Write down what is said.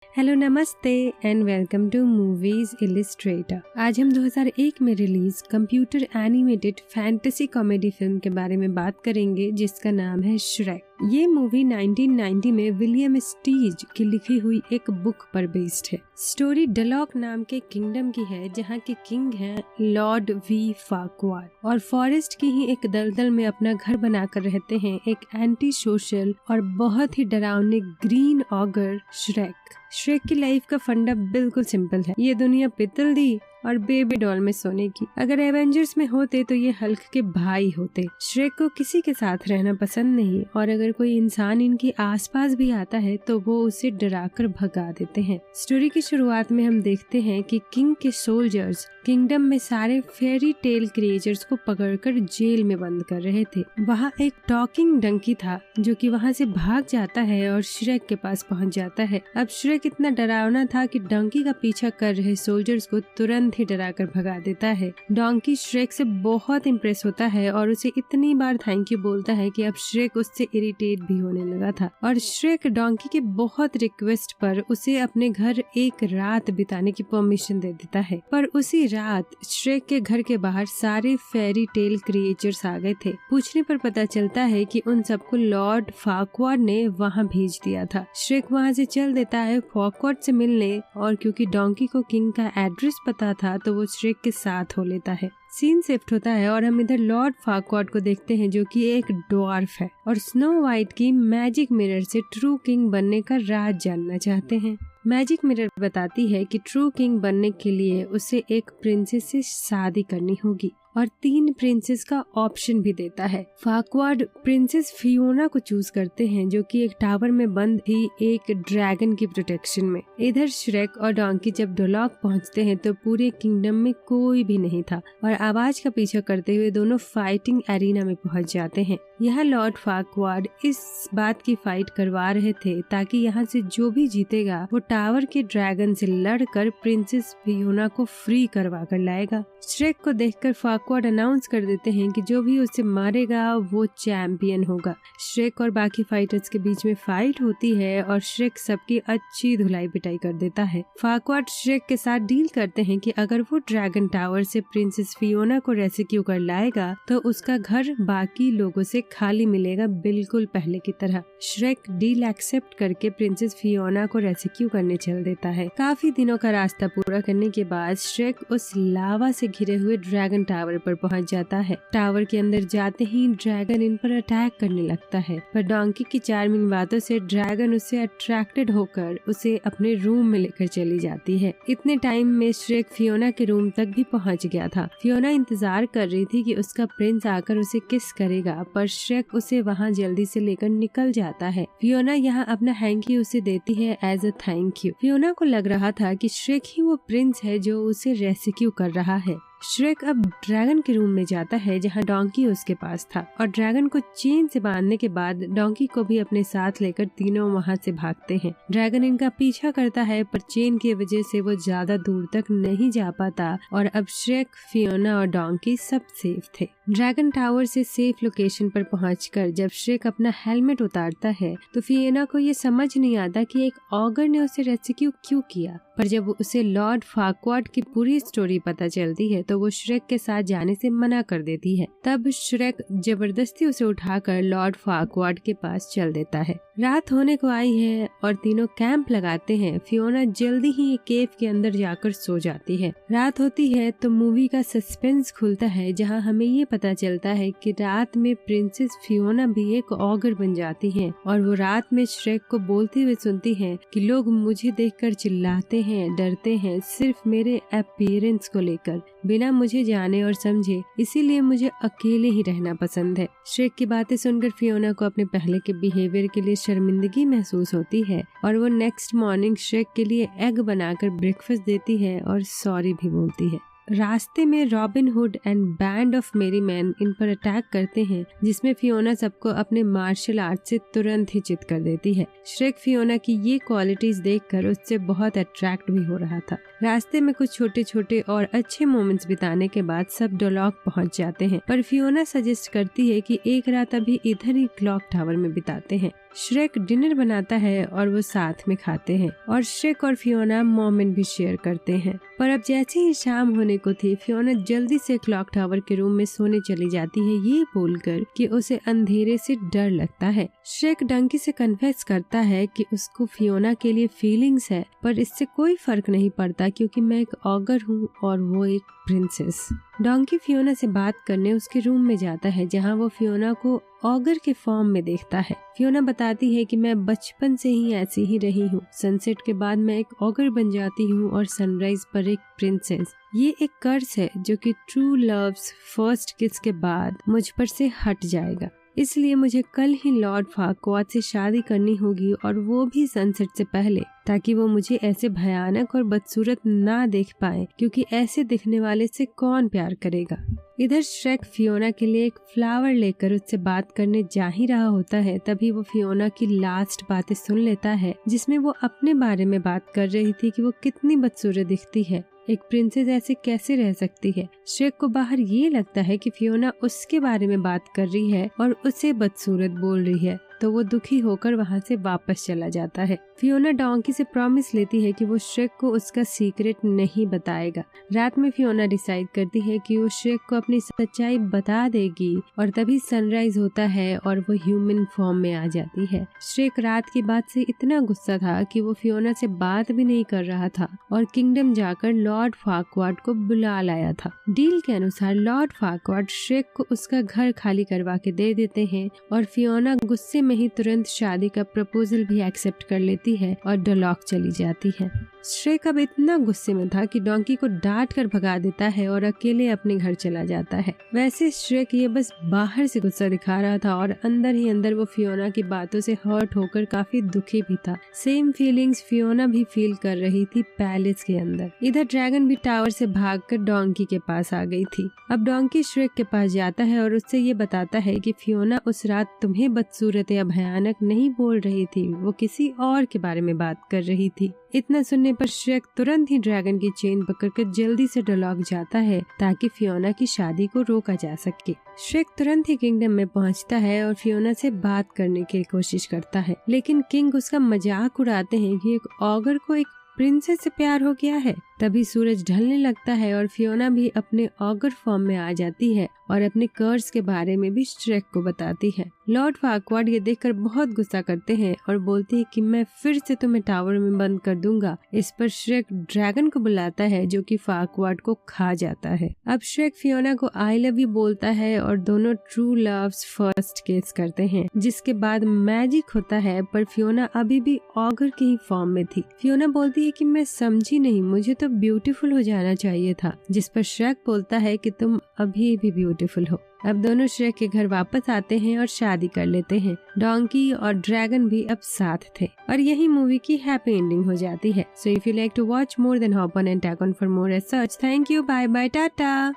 Hello नमस्ते and welcome to Movies Illustrator. आज हम 2001 में release computer animated fantasy comedy film के बारे में बात करेंगे जिसका नाम है श्रेक। ये मूवी 1990 में विलियम स्टीज की लिखी हुई एक बुक पर बेस्ड है। स्टोरी डलॉक नाम के किंगडम की है जहाँ के किंग हैं लॉर्ड वी फार्क्वाड और फॉरेस्ट की ही एक दलदल में अपना घर बनाकर रहते हैं एक एंटी सोशल और बहुत ही डरावने ग्रीन ऑगर श्रेक। श्रेक की लाइफ का फंडा बिल्कुल सिंपल है। ये दुनिया पित्तल दी और बेबी डॉल में सोने की। अगर एवेंजर्स में होते तो ये हल्क के भाई होते। श्रेक को किसी के साथ रहना पसंद नहीं और अगर कोई इंसान इनके आसपास भी आता है तो वो उसे डराकर भगा देते हैं। स्टोरी की शुरुआत में हम देखते हैं कि किंग के सोल्जर्स किंगडम में सारे फेरी टेल क्रिएचर्स को पकड़कर जेल में बंद कर रहे थे। वहाँ एक टॉकिंग डंकी था जो कि वहाँ से भाग जाता है और श्रेक के पास पहुँच जाता है। अब श्रेक इतना डरावना था कि डंकी का पीछा कर रहे सोल्जर्स को तुरंत ही डराकर भगा देता है। डोंकी श्रेक से बहुत इम्प्रेस होता है और उसे इतनी बार थैंक यू बोलता है कि अब श्रेक उससे इरिटेट भी होने लगा था और श्रेक डोंकी के बहुत रिक्वेस्ट पर उसे अपने घर एक रात बिताने की परमिशन दे देता है। पर उसी रात श्रेक के घर के बाहर सारे फेरी टेल क्रिएचर्स आ गए थे। पूछने पर पता चलता है कि उन सबको लॉर्ड फार्क्वाड ने वहाँ भेज दिया था। श्रेक वहाँ से चल देता है फार्क्वाड से मिलने और क्योंकि डोंकी को किंग का एड्रेस पता था तो वो श्रेक के साथ हो लेता है। सीन शिफ्ट होता है और हम इधर लॉर्ड फार्क्वाड को देखते हैं जो कि एक ड्वार्फ है और स्नो वाइट की मैजिक मिरर से ट्रू किंग बनने का राज जानना चाहते हैं। मैजिक मिरर बताती है कि ट्रू किंग बनने के लिए उसे एक प्रिंसेस से शादी करनी होगी और 3 प्रिंसेस का ऑप्शन भी देता है। फार्क्वाड प्रिंसेस फियोना को चूज करते हैं जो कि एक टावर में बंद थी एक ड्रैगन की प्रोटेक्शन में। इधर श्रेक और डोंकी जब डोलॉक पहुंचते हैं तो पूरे किंगडम में कोई भी नहीं था और आवाज का पीछा करते हुए दोनों फाइटिंग एरिना में पहुंच जाते हैं। यहाँ लॉर्ड फार्क्वाड इस बात की फाइट करवा रहे थे ताकि यहाँ से जो भी जीतेगा वो टावर के ड्रैगन से लड़कर प्रिंसेस फियोना को फ्री करवा कर लाएगा। श्रेक को देखकर फार्क्वाड अनाउंस कर देते हैं कि जो भी उसे मारेगा वो चैंपियन होगा। श्रेक और बाकी फाइटर्स के बीच में फाइट होती है और श्रेक सबकी अच्छी धुलाई पिटाई कर देता है। फार्क्वाड श्रेक के साथ डील करते हैं कि अगर वो ड्रैगन टावर से प्रिंसेस फियोना को रेस्क्यू कर लाएगा तो उसका घर बाकी लोगों से खाली मिलेगा बिल्कुल पहले की तरह। श्रेक डील एक्सेप्ट करके प्रिंसेस फियोना को रेस्क्यू करने चल देता है। काफी दिनों का रास्ता पूरा करने के बाद श्रेक उस लावा से घिरे हुए ड्रैगन टावर पर पहुंच जाता है। टावर के अंदर जाते ही ड्रैगन इन पर अटैक करने लगता है पर डोंकी की चार्मिंग बातों से ड्रैगन उससे अट्रैक्टेड होकर उसे अपने रूम में लेकर चली जाती है। इतने टाइम में श्रेक फियोना के रूम तक भी पहुंच गया था। फियोना इंतजार कर रही थी कि उसका प्रिंस आकर उसे किस करेगा पर श्रेक उसे वहां जल्दी से लेकर निकल जाता है। फियोना यहाँ अपना हैंकी उसे देती है as a thank you. Fiona को लग रहा था कि श्रेक ही वो प्रिंस है जो उसे रेस्क्यू कर रहा है। श्रेक अब ड्रैगन के रूम में जाता है जहाँ डोंकी उसके पास था और ड्रैगन को चेन से बांधने के बाद डोंकी को भी अपने साथ लेकर तीनों वहाँ से भागते हैं। ड्रैगन इनका पीछा करता है पर चेन की वजह से वो ज्यादा दूर तक नहीं जा पाता और अब श्रेक, फियोना और डोंकी सब सेफ थे। ड्रैगन टावर से सेफ लोकेशन पर पहुंचकर जब श्रेक अपना हेलमेट उतारता है तो फियोना को ये समझ नहीं आता कि एक ऑगर ने उसे रेस्क्यू क्यों किया। पर जब उसे लॉर्ड फार्क्वाड की पूरी स्टोरी पता चलती है तो वो श्रेक के साथ जाने से मना कर देती है। तब श्रेक जबरदस्ती उसे उठाकर लॉर्ड फार्क्वाड के पास चल देता है। रात होने को आई है और तीनों कैंप लगाते हैं। फियोना जल्दी ही एक केव के अंदर जाकर सो जाती है। रात होती है तो मूवी का सस्पेंस खुलता है जहां हमें ये पता चलता है कि रात में प्रिंसेस फियोना भी एक ऑगर बन जाती हैं और वो रात में श्रेक को बोलते हुए सुनती हैं कि लोग मुझे देखकर चिल्लाते हैं, डरते हैं सिर्फ मेरे अपीयरेंस को लेकर, बिना मुझे जाने और समझे, इसीलिए मुझे अकेले ही रहना पसंद है। श्रेक की बातें सुनकर फियोना को अपने पहले के बिहेवियर के लिए शर्मिंदगी महसूस होती है और वो नेक्स्ट मॉर्निंग श्रेक के लिए एग बनाकर ब्रेकफास्ट देती है और सॉरी भी बोलती है। रास्ते में robin hood and band of मेरी मैन इन पर अटैक करते हैं जिसमें फियोना सबको अपने मार्शल आर्ट से तुरंत ही चित कर देती है। श्रेक फियोना की ये क्वालिटीज देखकर उससे बहुत अट्रैक्ट भी हो रहा था। रास्ते में कुछ छोटे छोटे और अच्छे मोमेंट्स बिताने के बाद सब डोलॉक पहुंच जाते हैं पर फियोना सजेस्ट करती है कि एक रात अभी इधर ही क्लॉक टावर में बिताते हैं। श्रेक डिनर बनाता है और वो साथ में खाते हैं और श्रेक और फियोना मोमेंट भी शेयर करते हैं। पर अब जैसे ही शाम होने को थी, फियोना जल्दी से क्लॉक टावर के रूम में सोने चली जाती है, ये बोलकर कि उसे अंधेरे से डर लगता है। श्रेक डंकी से कन्फेस करता है कि उसको फियोना के लिए फीलिंग्स है, पर इससे कोई फर्क नहीं पड़ता क्योंकि मैं एक ऑगर हूँ और वो एक प्रिंसेस। डोंकी फियोना से बात करने उसके रूम में जाता है, जहाँ वो फियोना को ऑगर के फॉर्म में देखता है। फियोना बताती है कि मैं बचपन से ही ऐसी ही रही हूँ। सनसेट के बाद मैं एक ऑगर बन जाती हूँ और सनराइज पर एक प्रिंसेस। ये एक कर्स है जो कि ट्रू लव्स फर्स्ट किस के बाद मुझ पर से हट जाएगा, इसलिए मुझे कल ही लॉर्ड फार्क्वाड से शादी करनी होगी और वो भी सनसेट से पहले, ताकि वो मुझे ऐसे भयानक और बदसूरत ना देख पाए, क्योंकि ऐसे दिखने वाले से कौन प्यार करेगा। इधर श्रेक फियोना के लिए एक फ्लावर लेकर उससे बात करने जा ही रहा होता है, तभी वो फियोना की लास्ट बातें सुन लेता है, जिसमें वो अपने बारे में बात कर रही थी कि वो कितनी बदसूरत दिखती है, एक प्रिंसेस ऐसे कैसे रह सकती है। श्रेक को बाहर ये लगता है कि फियोना उसके बारे में बात कर रही है और उसे बदसूरत बोल रही है, तो वो दुखी होकर वहाँ से वापस चला जाता है। फियोना डोंकी से प्रॉमिस लेती है कि वो श्रेक को उसका सीक्रेट नहीं बताएगा। रात में फियोना डिसाइड करती है कि वो श्रेक को अपनी सच्चाई बता देगी और तभी सनराइज होता है और वो ह्यूमन फॉर्म में आ जाती है। श्रेक रात की बात से इतना गुस्सा था कि वो फियोना से बात भी नहीं कर रहा था और किंगडम जाकर लॉर्ड फार्क्वाड को बुला लाया था। डील के अनुसार लॉर्ड फार्क्वाड श्रेक को उसका घर खाली करवा के दे देते हैं और फियोना गुस्से में ही तुरंत शादी का प्रपोजल भी एक्सेप्ट कर लेती है और डलॉक चली जाती है। श्रेक अब इतना गुस्से में था कि डोंकी को डांट कर भगा देता है और अकेले अपने घर चला जाता है। वैसे श्रेक ये बस बाहर से गुस्सा दिखा रहा था और अंदर ही अंदर वो फियोना की बातों से हर्ट होकर काफी दुखी भी था। सेम फीलिंग्स फियोना भी फील कर रही थी पैलेस के अंदर। इधर ड्रैगन भी टावर से भागकर डोंकी के पास आ गई थी। अब डोंकी श्रेक के पास जाता है और उससे ये बताता है कि फियोना उस रात तुम्हें बदसूरत या भयानक नहीं बोल रही थी, वो किसी और के बारे में बात कर रही थी। इतना सुनने पर श्रेक तुरंत ही ड्रैगन की चेन पकड़कर जल्दी से डलॉक जाता है ताकि फियोना की शादी को रोका जा सके। श्रेक तुरंत ही किंगडम में पहुंचता है और फियोना से बात करने की कोशिश करता है, लेकिन किंग उसका मजाक उड़ाते हैं कि एक ऑगर को एक प्रिंसेस से प्यार हो गया है। तभी सूरज ढलने लगता है और फियोना भी अपने ऑगर फॉर्म में आ जाती है और अपने कर्स के बारे में भी श्रेक को बताती है। लॉर्ड फार्क्वाड ये देखकर बहुत गुस्सा करते हैं और बोलते हैं कि मैं फिर से तुम्हें टावर में बंद कर दूंगा। इस पर श्रेक ड्रैगन को बुलाता है जो कि फार्क्वाड को खा जाता है। अब श्रेक फियोना को आई लव यू बोलता है और दोनों ट्रू लव्स फर्स्ट किस करते हैं, जिसके बाद मैजिक होता है, पर फियोना अभी भी ऑगर की ही फॉर्म में थी। फियोना बोलती है कि मैं समझी नहीं, मुझे तो ब्यूटीफुल हो जाना चाहिए था, जिस पर श्रेक बोलता है कि तुम अभी भी ब्यूटीफुल हो। अब दोनों श्रेक के घर वापस आते हैं और शादी कर लेते हैं। डोंकी और ड्रैगन भी अब साथ थे और यही मूवी की हैप्पी एंडिंग हो जाती है। So if you like to watch more then hop on and tag on for more as such. Thank you, bye bye, Tata.